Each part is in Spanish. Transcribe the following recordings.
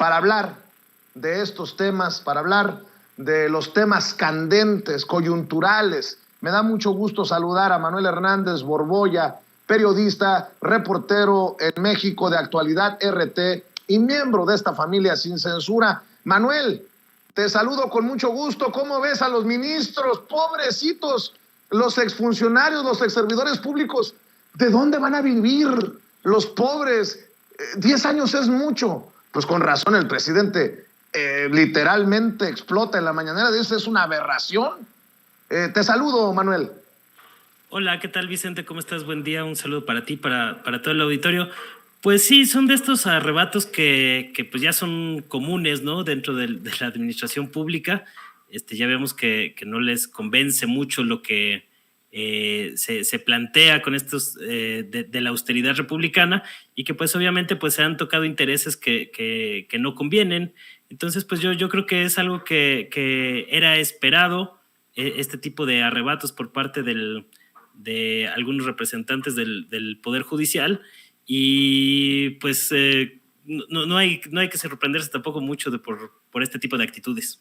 para hablar de estos temas, para hablar de los temas candentes, coyunturales. Me da mucho gusto saludar a Manuel Hernández Borboya, periodista, reportero en México de Actualidad RT y miembro de esta familia sin censura. Manuel, te saludo con mucho gusto. ¿Cómo ves a los ministros? Pobrecitos, los exfuncionarios, los exservidores públicos. ¿De dónde van a vivir los pobres? 10 años es mucho. Pues con razón el presidente literalmente explota en la mañanera. Dice, es una aberración. Te saludo, Manuel. Hola, ¿qué tal, Vicente? ¿Cómo estás? Buen día, un saludo para ti, para todo el auditorio. Pues sí, son de estos arrebatos que pues ya son comunes, ¿no? Dentro de la administración pública. Ya vemos que no les convence mucho lo que se plantea con estos de la austeridad republicana y que pues obviamente pues se han tocado intereses que no convienen. Entonces pues yo creo que es algo que era esperado, este tipo de arrebatos por parte de algunos representantes del Poder Judicial, y pues no hay que sorprenderse tampoco mucho por este tipo de actitudes.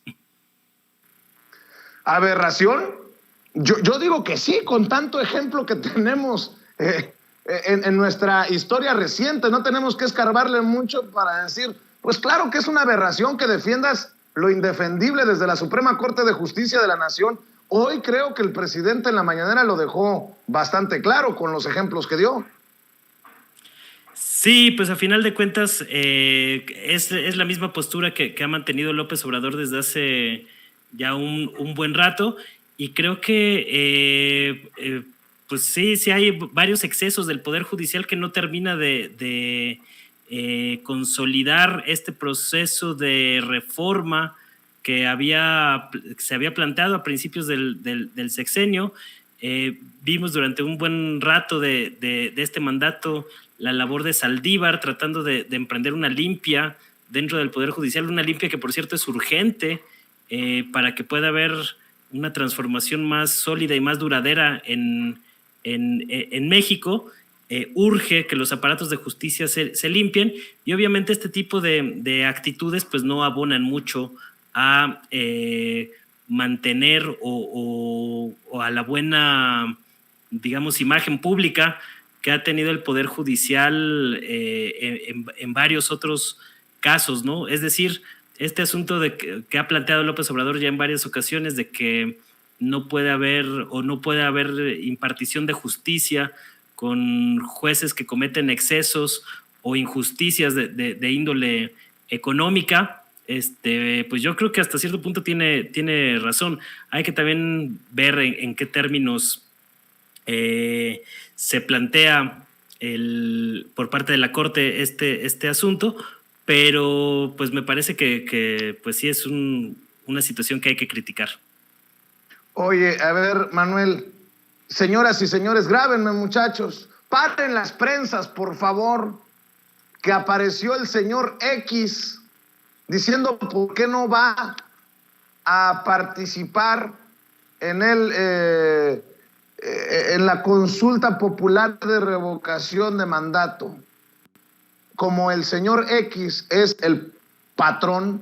¿Aberración? Yo digo que sí, con tanto ejemplo que tenemos en nuestra historia reciente. No tenemos que escarbarle mucho para decir, pues claro que es una aberración que defiendas lo indefendible desde la Suprema Corte de Justicia de la Nación. Hoy creo que el presidente en la mañanera lo dejó bastante claro con los ejemplos que dio. Sí, pues a final de cuentas es la misma postura que ha mantenido López Obrador desde hace ya un buen rato, y creo que pues sí hay varios excesos del Poder Judicial que no termina de consolidar este proceso de reforma que se había planteado a principios del sexenio. Vimos durante un buen rato de este mandato la labor de Saldívar tratando de emprender una limpia dentro del Poder Judicial, una limpia que por cierto es urgente para que pueda haber una transformación más sólida y más duradera en México. Urge que los aparatos de justicia se limpien, y obviamente este tipo de actitudes pues no abonan mucho a mantener o a la buena, digamos, imagen pública que ha tenido el Poder Judicial en varios otros casos, ¿no? Es decir, este asunto que ha planteado López Obrador ya en varias ocasiones de que no puede haber impartición de justicia con jueces que cometen excesos o injusticias de índole económica. Pues yo creo que hasta cierto punto tiene razón. Hay que también ver en qué términos se plantea por parte de la Corte este asunto, pero pues me parece que pues sí es una situación que hay que criticar. Oye, a ver, Manuel, señoras y señores, grábenme, muchachos, paren las prensas, por favor, que apareció el señor X diciendo por qué no va a participar en la consulta popular de revocación de mandato. Como el señor X es el patrón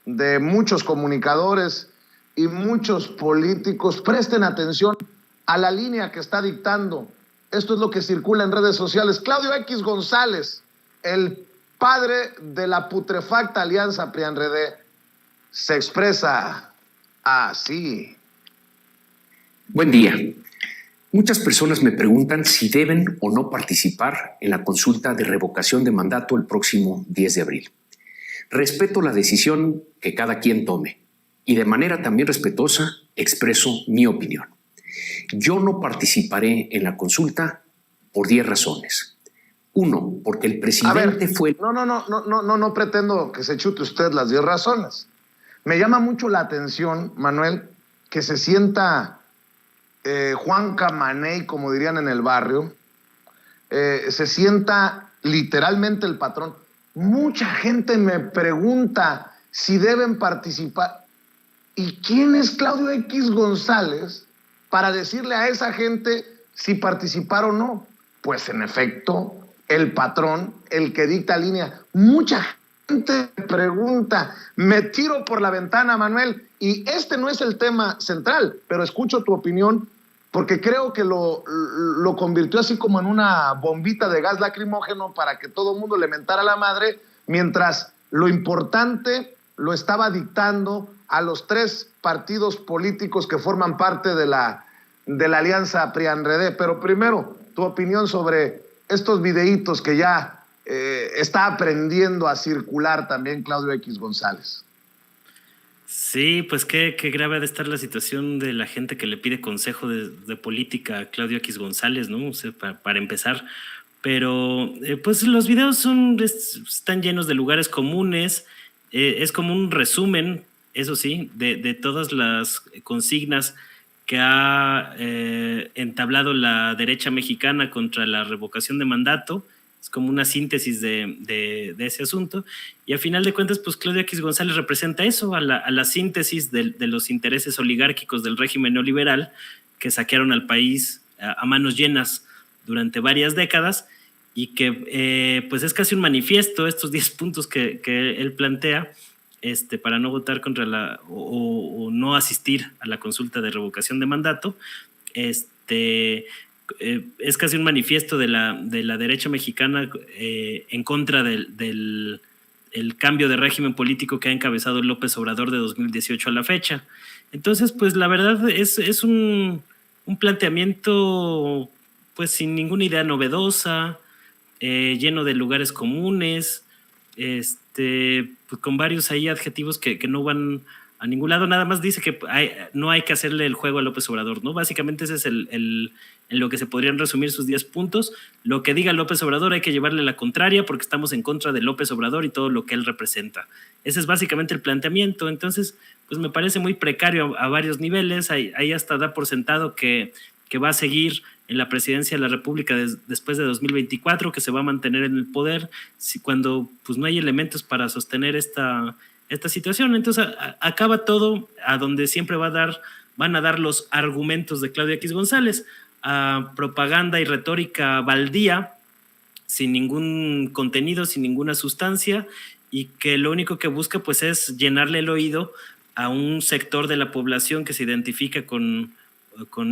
de muchos comunicadores y muchos políticos, presten atención a la línea que está dictando. Esto es lo que circula en redes sociales. Claudio X González, el padre de la putrefacta alianza PRI-PAN-RD, se expresa así. Buen día. Muchas personas me preguntan si deben o no participar en la consulta de revocación de mandato el próximo 10 de abril. Respeto la decisión que cada quien tome y de manera también respetuosa expreso mi opinión. Yo no participaré en la consulta por 10 razones. 1, porque el presidente fue... No pretendo que se chute usted las 10 razones. Me llama mucho la atención, Manuel, que se sienta Juan Camaney, como dirían en el barrio, se sienta literalmente el patrón. Mucha gente me pregunta si deben participar. ¿Y quién es Claudio X González para decirle a esa gente si participar o no? Pues en efecto, el patrón, el que dicta línea. Mucha pregunta, me tiro por la ventana, Manuel, y este no es el tema central, pero escucho tu opinión porque creo que lo convirtió así como en una bombita de gas lacrimógeno para que todo el mundo le mentara a la madre, mientras lo importante lo estaba dictando a los 3 partidos políticos que forman parte de la alianza PRI-PAN-PRD. Pero primero, tu opinión sobre estos videitos que ya está aprendiendo a circular también Claudio X González. Sí, pues qué grave ha de estar la situación de la gente que le pide consejo de política a Claudio X González, ¿no? O sea, para empezar. Pero pues los videos están llenos de lugares comunes, es como un resumen, eso sí, de todas las consignas que ha entablado la derecha mexicana contra la revocación de mandato. Es como una síntesis de ese asunto. Y a final de cuentas, pues Claudio X González representa eso, a la síntesis de los intereses oligárquicos del régimen neoliberal que saquearon al país a manos llenas durante varias décadas y que pues es casi un manifiesto, estos 10 puntos que él plantea para no votar contra o no asistir a la consulta de revocación de mandato. Es casi un manifiesto de la derecha mexicana en contra del cambio de régimen político que ha encabezado López Obrador de 2018 a la fecha. Entonces, pues la verdad es un planteamiento pues sin ninguna idea novedosa, lleno de lugares comunes, pues, con varios ahí adjetivos que no van a ningún lado. Nada más dice que no hay que hacerle el juego a López Obrador, ¿no? Básicamente ese es en lo que se podrían resumir sus 10 puntos. Lo que diga López Obrador hay que llevarle la contraria porque estamos en contra de López Obrador y todo lo que él representa. Ese es básicamente el planteamiento. Entonces, pues me parece muy precario a varios niveles. Ahí hasta da por sentado que va a seguir en la presidencia de la República después de 2024, que se va a mantener en el poder cuando pues no hay elementos para sostener esta situación. Entonces acaba todo a donde siempre van a dar los argumentos de Claudio X González, a propaganda y retórica baldía, sin ningún contenido, sin ninguna sustancia, y que lo único que busca pues es llenarle el oído a un sector de la población que se identifica con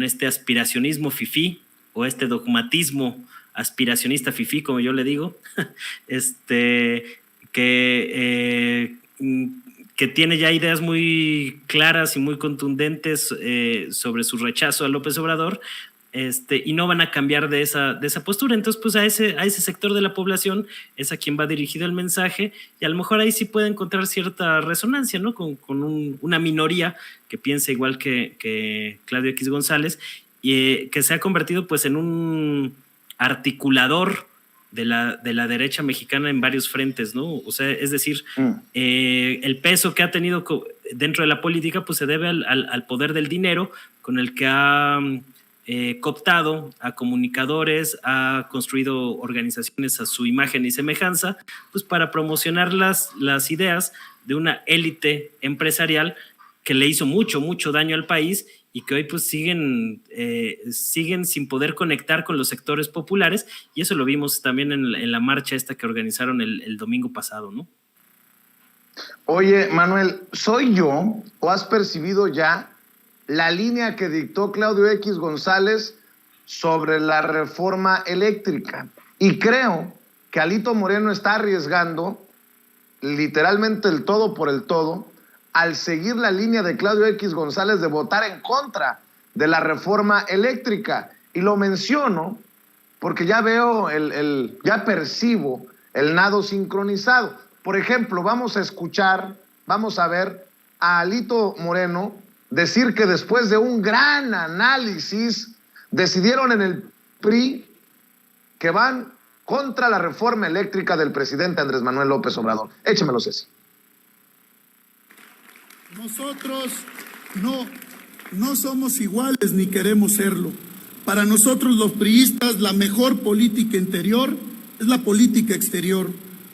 este aspiracionismo fifí o este dogmatismo aspiracionista fifí, como yo le digo, que tiene ya ideas muy claras y muy contundentes sobre su rechazo a López Obrador, y no van a cambiar de esa postura. Entonces, pues a ese sector de la población es a quien va dirigido el mensaje, y a lo mejor ahí sí puede encontrar cierta resonancia, ¿no? Con una minoría que piensa igual que Claudio X González, y que se ha convertido pues en un articulador de la derecha mexicana en varios frentes, ¿no? O sea, es decir, el peso que ha tenido dentro de la política pues se debe al poder del dinero con el que ha cooptado a comunicadores, ha construido organizaciones a su imagen y semejanza, pues para promocionar las ideas de una élite empresarial que le hizo mucho daño al país y que hoy pues siguen sin poder conectar con los sectores populares, y eso lo vimos también en la marcha esta que organizaron el domingo pasado, ¿no? Oye, Manuel, ¿soy yo o has percibido ya la línea que dictó Claudio X González sobre la reforma eléctrica? Y creo que Alito Moreno está arriesgando literalmente el todo por el todo al seguir la línea de Claudio X González de votar en contra de la reforma eléctrica. Y lo menciono porque ya veo, ya percibo el nado sincronizado. Por ejemplo, vamos a ver a Alito Moreno decir que después de un gran análisis decidieron en el PRI que van contra la reforma eléctrica del presidente Andrés Manuel López Obrador. Échemelo, Ceci. Nosotros no somos iguales ni queremos serlo. Para nosotros los priistas la mejor política interior es la política exterior,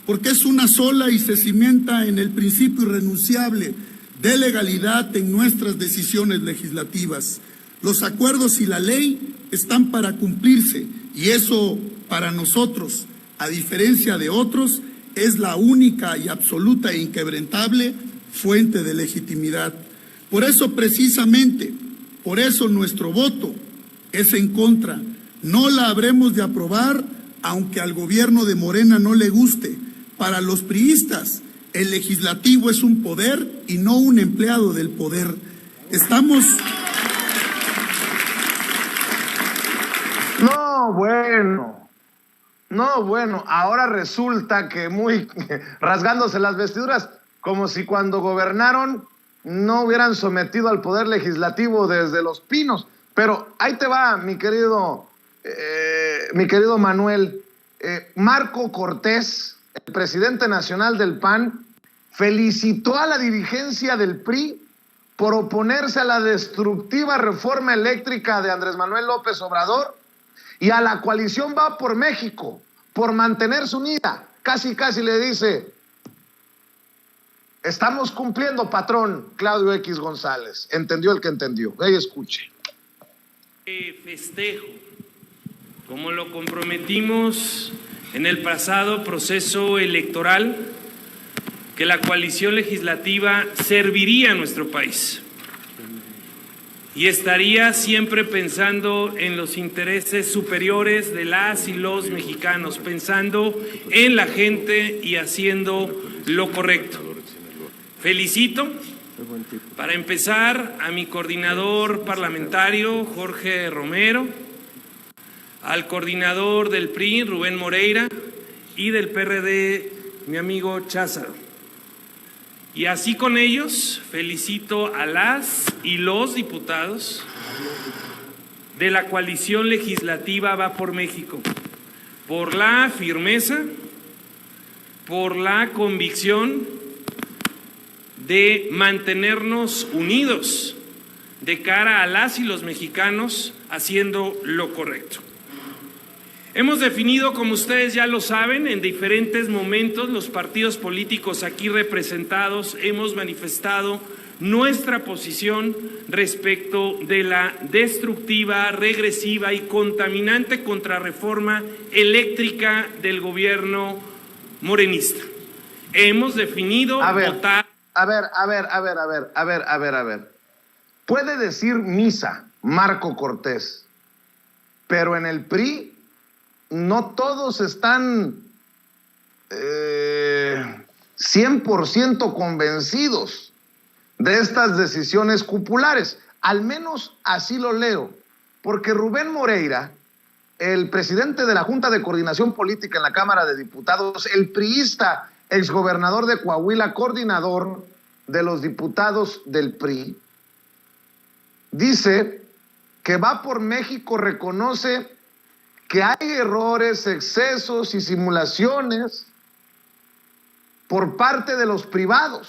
porque es una sola y se cimienta en el principio irrenunciable de legalidad en nuestras decisiones legislativas. Los acuerdos y la ley están para cumplirse, y eso para nosotros, a diferencia de otros, es la única y absoluta e inquebrantable fuente de legitimidad. Por eso, precisamente, por eso nuestro voto es en contra. No la habremos de aprobar, aunque al gobierno de Morena no le guste. Para los priistas, el legislativo es un poder y no un empleado del poder. No, bueno, ahora resulta que muy rasgándose las vestiduras, como si cuando gobernaron no hubieran sometido al poder legislativo desde Los Pinos. Pero ahí te va, mi querido Manuel. Marco Cortés, el presidente nacional del PAN, felicitó a la dirigencia del PRI por oponerse a la destructiva reforma eléctrica de Andrés Manuel López Obrador y a la coalición Va por México, por mantenerse unida. Casi le dice: estamos cumpliendo, patrón. Claudio X González. Entendió el que entendió. Ahí escuche. Festejo, como lo comprometimos en el pasado proceso electoral, que la coalición legislativa serviría a nuestro país y estaría siempre pensando en los intereses superiores de las y los mexicanos, pensando en la gente y haciendo lo correcto. Felicito, para empezar, a mi coordinador parlamentario, Jorge Romero, al coordinador del PRI, Rubén Moreira, y del PRD, mi amigo Cházaro. Y así con ellos felicito a las y los diputados de la coalición legislativa Va por México por la firmeza, por la convicción de mantenernos unidos de cara a las y los mexicanos haciendo lo correcto. Hemos definido, como ustedes ya lo saben, en diferentes momentos los partidos políticos aquí representados hemos manifestado nuestra posición respecto de la destructiva, regresiva y contaminante contrarreforma eléctrica del gobierno morenista. Hemos definido votar. A ver. Puede decir misa Marco Cortés, pero en el PRI no todos están 100% convencidos de estas decisiones cupulares. Al menos así lo leo, porque Rubén Moreira, el presidente de la Junta de Coordinación Política en la Cámara de Diputados, el priista, exgobernador de Coahuila, coordinador de los diputados del PRI, dice que Va por México reconoce que hay errores, excesos y simulaciones por parte de los privados.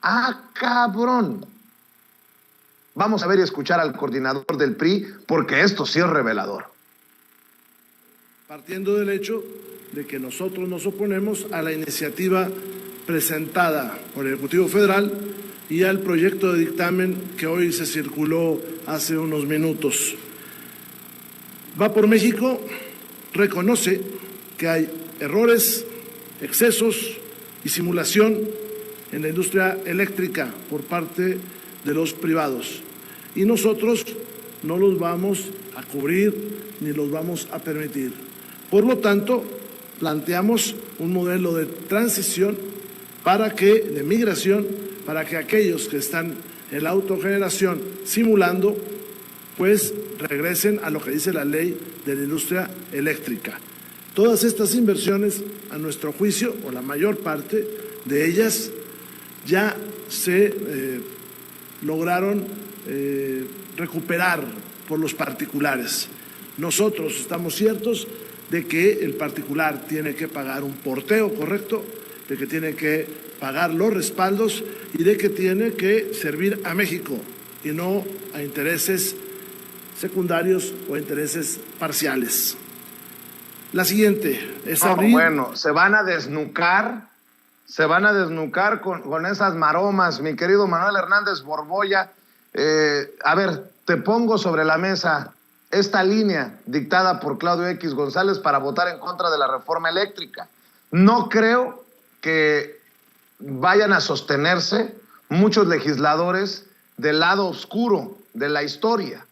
¡Ah, cabrón! Vamos a ver y escuchar al coordinador del PRI, porque esto sí es revelador. Partiendo del hecho de que nosotros nos oponemos a la iniciativa presentada por el Ejecutivo Federal y al proyecto de dictamen que hoy se circuló hace unos minutos. Va por México reconoce que hay errores, excesos y simulación en la industria eléctrica por parte de los privados. Y nosotros no los vamos a cubrir ni los vamos a permitir. Por lo tanto, planteamos un modelo de transición de migración, para que aquellos que están en la autogeneración simulando, pues regresen a lo que dice la ley de la industria eléctrica. Todas estas inversiones, a nuestro juicio, o la mayor parte de ellas, ya se lograron recuperar por los particulares. Nosotros estamos ciertos de que el particular tiene que pagar un porteo correcto, de que tiene que pagar los respaldos y de que tiene que servir a México y no a intereses secundarios o intereses parciales. La siguiente es abrir... Bueno, se van a desnucar con esas maromas, mi querido Manuel Hernández Borbolla. A ver, te pongo sobre la mesa esta línea dictada por Claudio X González para votar en contra de la reforma eléctrica. No creo que vayan a sostenerse muchos legisladores del lado oscuro de la historia.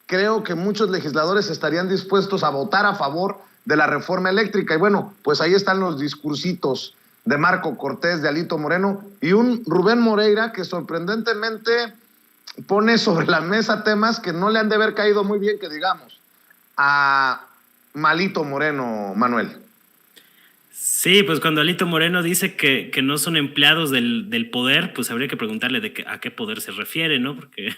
Creo que muchos legisladores estarían dispuestos a votar a favor de la reforma eléctrica. Y bueno, pues ahí están los discursitos de Marco Cortés, de Alito Moreno y un Rubén Moreira que sorprendentemente pone sobre la mesa temas que no le han de haber caído muy bien, que digamos, a Alito Moreno, Manuel. Sí, pues cuando Alito Moreno dice que no son empleados del poder, pues habría que preguntarle a qué poder se refiere, ¿no? Porque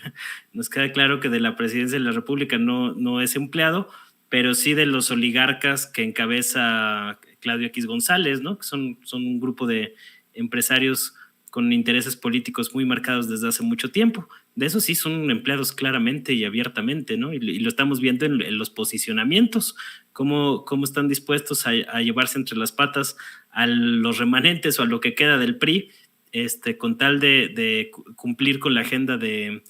nos queda claro que de la presidencia de la República no es empleado, pero sí de los oligarcas que encabeza Claudio X González, ¿no? Que son un grupo de empresarios con intereses políticos muy marcados desde hace mucho tiempo. De eso sí son empleados claramente y abiertamente, ¿no? Y lo estamos viendo en los posicionamientos, cómo están dispuestos a llevarse entre las patas a los remanentes o a lo que queda del PRI, con tal de cumplir con la agenda de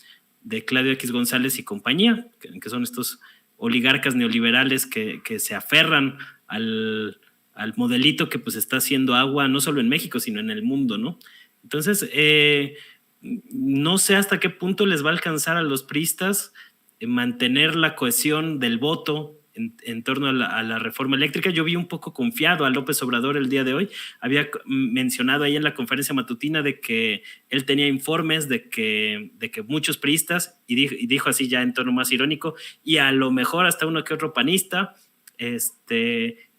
Claudio X González y compañía, que son estos oligarcas neoliberales que se aferran al modelito que pues está haciendo agua no solo en México, sino en el mundo, ¿no? Entonces, no sé hasta qué punto les va a alcanzar a los priistas mantener la cohesión del voto en torno a la reforma eléctrica. Yo vi un poco confiado a López Obrador el día de hoy. Había mencionado ahí en la conferencia matutina de que él tenía informes de que muchos priistas, y dijo así ya en tono más irónico, y a lo mejor hasta uno que otro panista,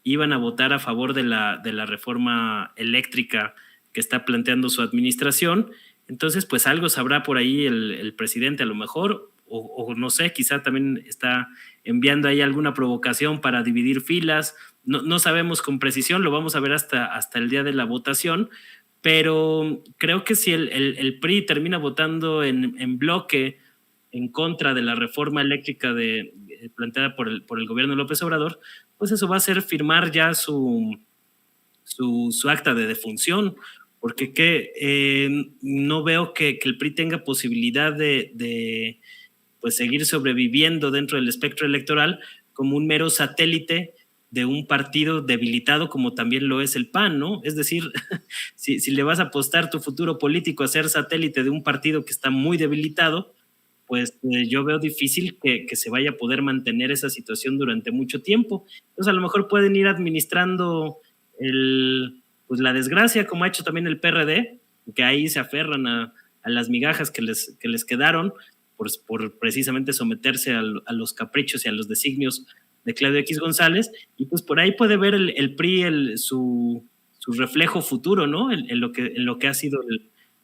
iban a votar a favor de la reforma eléctrica que está planteando su administración. Entonces, pues algo sabrá por ahí el presidente a lo mejor, o no sé, quizá también está enviando ahí alguna provocación para dividir filas. No sabemos con precisión, lo vamos a ver hasta el día de la votación, pero creo que si el PRI termina votando en bloque en contra de la reforma eléctrica planteada por el gobierno de López Obrador, pues eso va a hacer firmar ya su acta de defunción, porque no veo que el PRI tenga posibilidad de pues seguir sobreviviendo dentro del espectro electoral como un mero satélite de un partido debilitado como también lo es el PAN, ¿no? Es decir, si le vas a apostar tu futuro político a ser satélite de un partido que está muy debilitado, pues yo veo difícil que se vaya a poder mantener esa situación durante mucho tiempo. Entonces a lo mejor pueden ir administrando pues la desgracia, como ha hecho también el PRD, que ahí se aferran a las migajas que les quedaron por precisamente someterse a los caprichos y a los designios de Claudio X González, y pues por ahí puede ver el PRI su reflejo futuro, ¿no? En lo que ha sido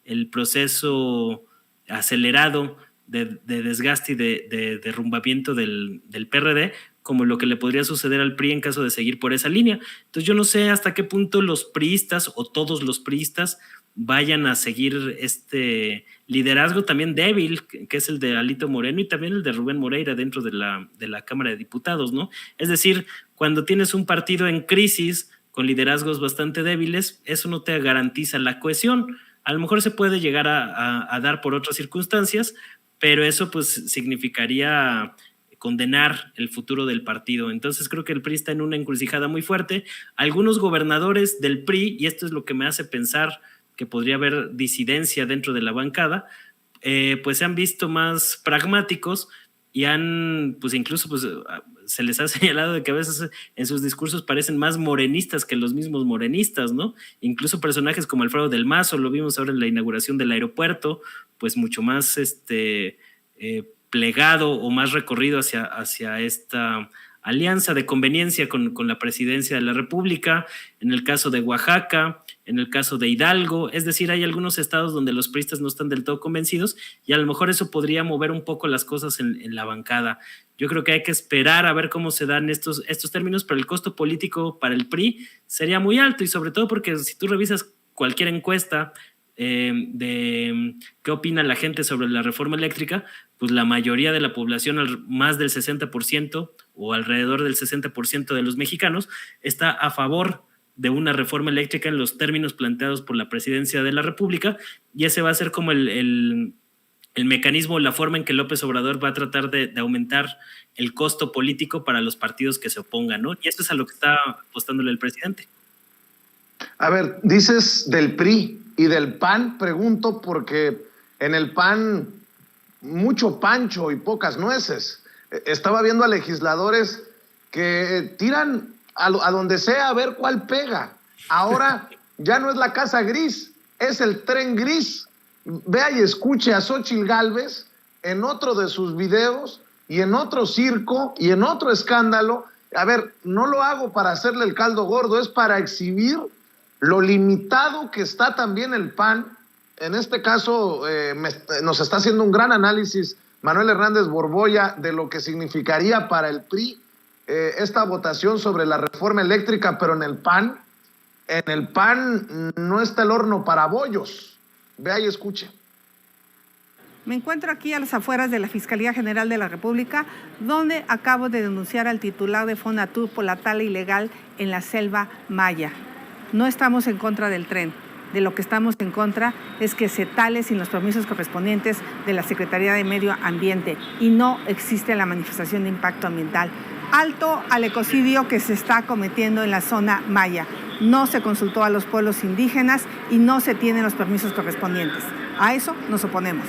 el proceso acelerado de desgaste y de derrumbamiento del PRD, como lo que le podría suceder al PRI en caso de seguir por esa línea. Entonces yo no sé hasta qué punto los priistas o todos los priistas vayan a seguir este liderazgo también débil, que es el de Alito Moreno y también el de Rubén Moreira dentro de la Cámara de Diputados, ¿no? Es decir, cuando tienes un partido en crisis con liderazgos bastante débiles, eso no te garantiza la cohesión. A lo mejor se puede llegar a dar por otras circunstancias, pero eso pues significaría condenar el futuro del partido. Entonces creo que el PRI está en una encrucijada muy fuerte. Algunos gobernadores del PRI, y esto es lo que me hace pensar que podría haber disidencia dentro de la bancada, pues se han visto más pragmáticos y pues incluso pues, se les ha señalado de que a veces en sus discursos parecen más morenistas que los mismos morenistas, ¿no? Incluso personajes como Alfredo del Mazo, lo vimos ahora en la inauguración del aeropuerto, pues mucho más plegado o más recorrido hacia esta alianza de conveniencia con la presidencia de la República, en el caso de Oaxaca, en el caso de Hidalgo. Es decir, hay algunos estados donde los priistas no están del todo convencidos y a lo mejor eso podría mover un poco las cosas en la bancada. Yo creo que hay que esperar a ver cómo se dan estos términos, pero el costo político para el PRI sería muy alto, y sobre todo porque si tú revisas cualquier encuesta de qué opina la gente sobre la reforma eléctrica, pues la mayoría de la población, más del 60% o alrededor del 60% de los mexicanos, está a favor de una reforma eléctrica en los términos planteados por la presidencia de la República, y ese va a ser como el mecanismo, la forma en que López Obrador va a tratar de aumentar el costo político para los partidos que se opongan, ¿no? Y esto es a lo que está apostándole el presidente. A ver, dices del PRI y del PAN, pregunto, porque en el PAN mucho pancho y pocas nueces. Estaba viendo a legisladores que tiran a donde sea a ver cuál pega. Ahora ya no es la casa gris, es el tren gris. Vea y escuche a Xóchitl Gálvez en otro de sus videos y en otro circo y en otro escándalo. A ver, no lo hago para hacerle el caldo gordo, es para exhibir lo limitado que está también el PAN. En este caso nos está haciendo un gran análisis Manuel Hernández Borboya de lo que significaría para el PRI esta votación sobre la reforma eléctrica, pero en el PAN no está el horno para bollos. Vea y escuche. Me encuentro aquí a las afueras de la Fiscalía General de la República, donde acabo de denunciar al titular de Fonatur por la tala ilegal en la selva maya. No estamos en contra del tren. De lo que estamos en contra es que se tale sin los permisos correspondientes de la Secretaría de Medio Ambiente y no existe la manifestación de impacto ambiental. Alto al ecocidio que se está cometiendo en la zona maya. No se consultó a los pueblos indígenas y no se tienen los permisos correspondientes. A eso nos oponemos.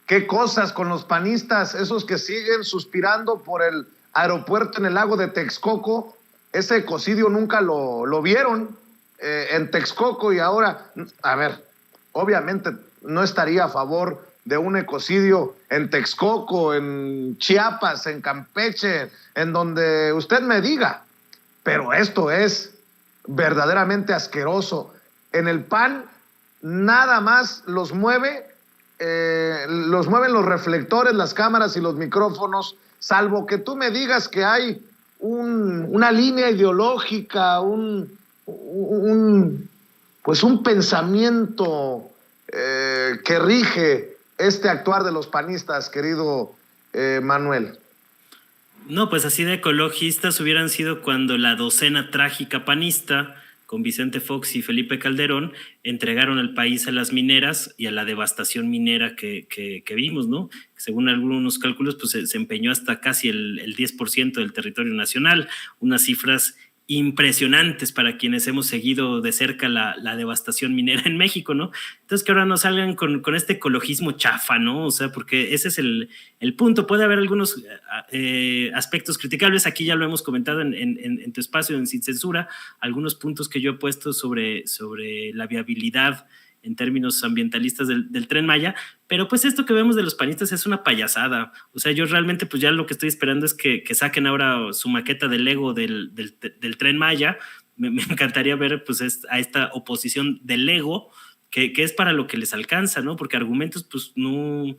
¿Qué cosas con los panistas, esos que siguen suspirando por el aeropuerto en el lago de Texcoco? Ese ecocidio nunca lo vieron en Texcoco y ahora, a ver, obviamente no estaría a favor de un ecocidio en Texcoco, en Chiapas, en Campeche, en donde usted me diga, pero esto es verdaderamente asqueroso. En el PAN nada más los mueven los reflectores, las cámaras y los micrófonos, salvo que tú me digas que hay una línea ideológica, un pensamiento que rige este actuar de los panistas, querido Manuel. No, pues así de ecologistas hubieran sido cuando la docena trágica panista, con Vicente Fox y Felipe Calderón, entregaron el país a las mineras y a la devastación minera que vimos, ¿no? Según algunos cálculos, pues se empeñó hasta casi el 10% del territorio nacional, unas cifras impresionantes para quienes hemos seguido de cerca la devastación minera en México, ¿no? Entonces que ahora no salgan con este ecologismo chafa, ¿no? O sea, porque ese es el punto. Puede haber algunos aspectos criticables, aquí ya lo hemos comentado en tu espacio, en Sin Censura, algunos puntos que yo he puesto sobre la viabilidad en términos ambientalistas del Tren Maya, pero pues esto que vemos de los panistas es una payasada. O sea, yo realmente pues ya lo que estoy esperando es que saquen ahora su maqueta de Lego del Tren Maya. Me encantaría ver pues a esta oposición de Lego, que es para lo que les alcanza, ¿no? Porque argumentos pues no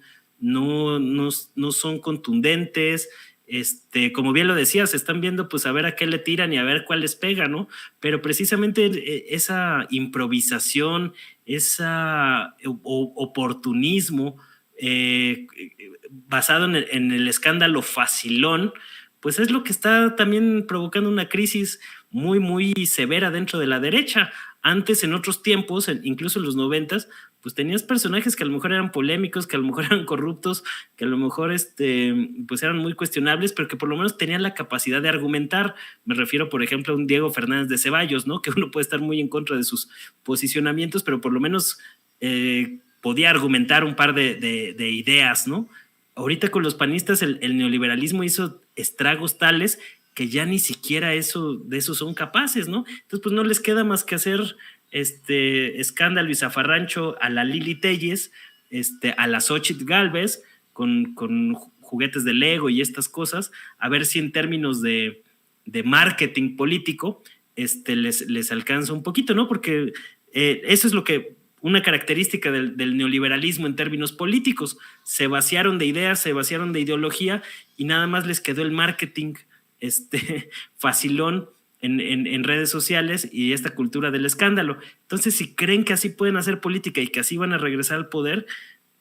son contundentes. Como bien lo decías, se están viendo pues a ver a qué le tiran y a ver cuál les pega, ¿no? Pero precisamente esa improvisación, ese oportunismo basado en el escándalo facilón, pues es lo que está también provocando una crisis muy, muy severa dentro de la derecha. Antes, en otros tiempos, incluso en los 90s, pues tenías personajes que a lo mejor eran polémicos, que a lo mejor eran corruptos, que a lo mejor pues eran muy cuestionables, pero que por lo menos tenían la capacidad de argumentar. Me refiero, por ejemplo, a un Diego Fernández de Ceballos, ¿no? Que uno puede estar muy en contra de sus posicionamientos, pero por lo menos podía argumentar un par de ideas, ¿no? Ahorita con los panistas el neoliberalismo hizo estragos tales que ya ni siquiera de eso son capaces, ¿no? Entonces, pues no les queda más que hacer escándalo y zafarrancho a la Lili Telles, a la Xóchitl Gálvez, con juguetes de Lego y estas cosas, a ver si en términos de marketing político les alcanza un poquito, ¿no? Porque eso es una característica del neoliberalismo en términos políticos. Se vaciaron de ideas, se vaciaron de ideología y nada más les quedó el marketing facilón en redes sociales y esta cultura del escándalo. Entonces, si creen que así pueden hacer política y que así van a regresar al poder,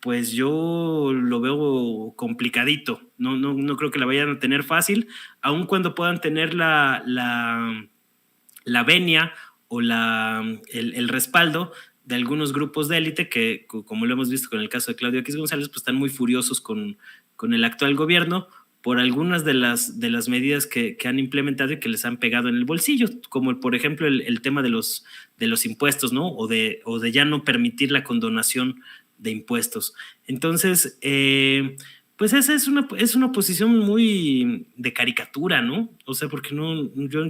pues yo lo veo complicadito. No creo que la vayan a tener fácil, aun cuando puedan tener la venia o el respaldo de algunos grupos de élite que, como lo hemos visto con el caso de Claudio X González, pues están muy furiosos con el actual gobierno, por algunas de las medidas que han implementado y que les han pegado en el bolsillo, como por ejemplo el tema de los impuestos, ¿no? O de ya no permitir la condonación de impuestos. Entonces, pues esa es una posición muy de caricatura, ¿no? O sea, porque yo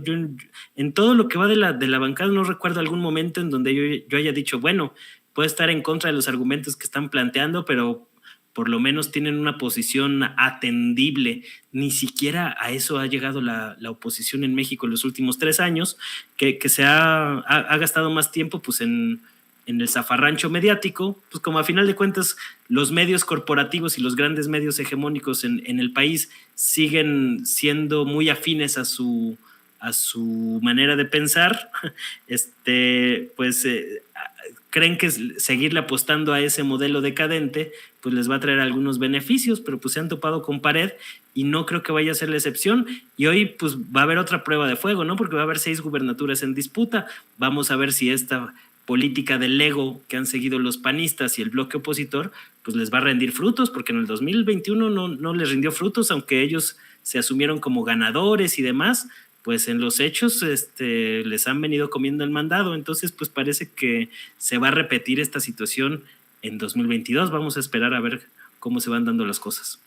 en todo lo que va de la bancada no recuerdo algún momento en donde yo haya dicho, bueno, puedo estar en contra de los argumentos que están planteando, pero por lo menos tienen una posición atendible. Ni siquiera a eso ha llegado la oposición en México en los últimos 3 años, que se ha gastado más tiempo pues en el zafarrancho mediático, pues como a final de cuentas los medios corporativos y los grandes medios hegemónicos en el país siguen siendo muy afines a su manera de pensar, creen que seguirle apostando a ese modelo decadente pues les va a traer algunos beneficios, pero pues se han topado con pared y no creo que vaya a ser la excepción. Y hoy pues va a haber otra prueba de fuego, ¿no? Porque va a haber 6 gubernaturas en disputa. Vamos a ver si esta política del ego que han seguido los panistas y el bloque opositor pues les va a rendir frutos, porque en el 2021 no les rindió frutos, aunque ellos se asumieron como ganadores y demás, pues en los hechos les han venido comiendo el mandado. Entonces pues parece que se va a repetir esta situación en 2022. Vamos a esperar a ver cómo se van dando las cosas.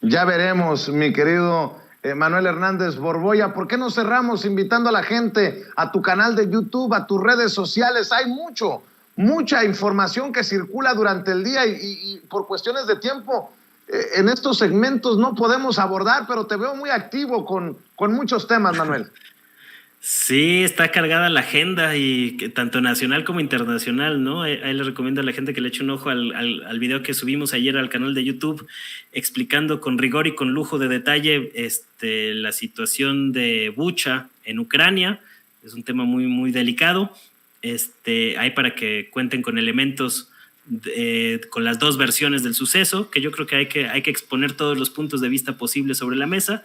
Ya veremos, mi querido Manuel Hernández Borboya. ¿Por qué no cerramos invitando a la gente a tu canal de YouTube, a tus redes sociales? Hay mucha información que circula durante el día y por cuestiones de tiempo en estos segmentos no podemos abordar, pero te veo muy activo con muchos temas, Manuel. Sí, está cargada la agenda, y tanto nacional como internacional, ¿no? Ahí le recomiendo a la gente que le eche un ojo al video que subimos ayer al canal de YouTube, explicando con rigor y con lujo de detalle la situación de Bucha en Ucrania. Es un tema muy, muy delicado. Ahí para que cuenten con elementos con las 2 versiones del suceso, que yo creo que hay que exponer todos los puntos de vista posibles sobre la mesa.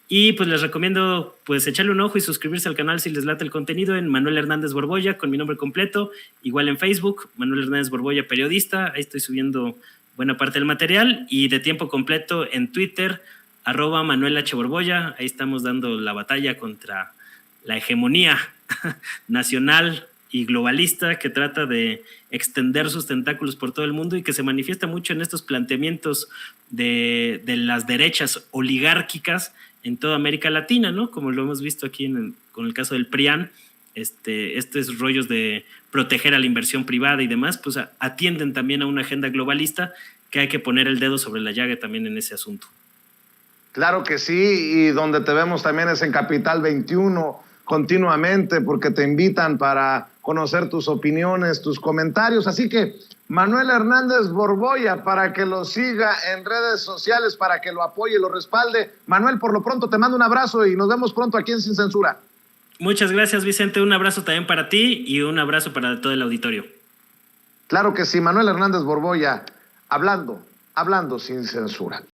Y pues les recomiendo pues echarle un ojo y suscribirse al canal si les late el contenido en Manuel Hernández Borboya, con mi nombre completo, igual en Facebook, Manuel Hernández Borboya periodista. Ahí estoy subiendo buena parte del material, y de tiempo completo en Twitter, @Manuel H. Borboya. Ahí estamos dando la batalla contra la hegemonía nacional y globalista que trata de extender sus tentáculos por todo el mundo y que se manifiesta mucho en estos planteamientos de las derechas oligárquicas en toda América Latina, ¿no? Como lo hemos visto aquí con el caso del PRIAN, estos rollos de proteger a la inversión privada y demás, pues atienden también a una agenda globalista que hay que poner el dedo sobre la llaga también en ese asunto. Claro que sí, y donde te vemos también es en Capital 21 continuamente, porque te invitan para conocer tus opiniones, tus comentarios. Así que Manuel Hernández Borboya, para que lo siga en redes sociales, para que lo apoye y lo respalde. Manuel, por lo pronto te mando un abrazo y nos vemos pronto aquí en Sin Censura. Muchas gracias, Vicente. Un abrazo también para ti y un abrazo para todo el auditorio. Claro que sí, Manuel Hernández Borboya, hablando sin censura.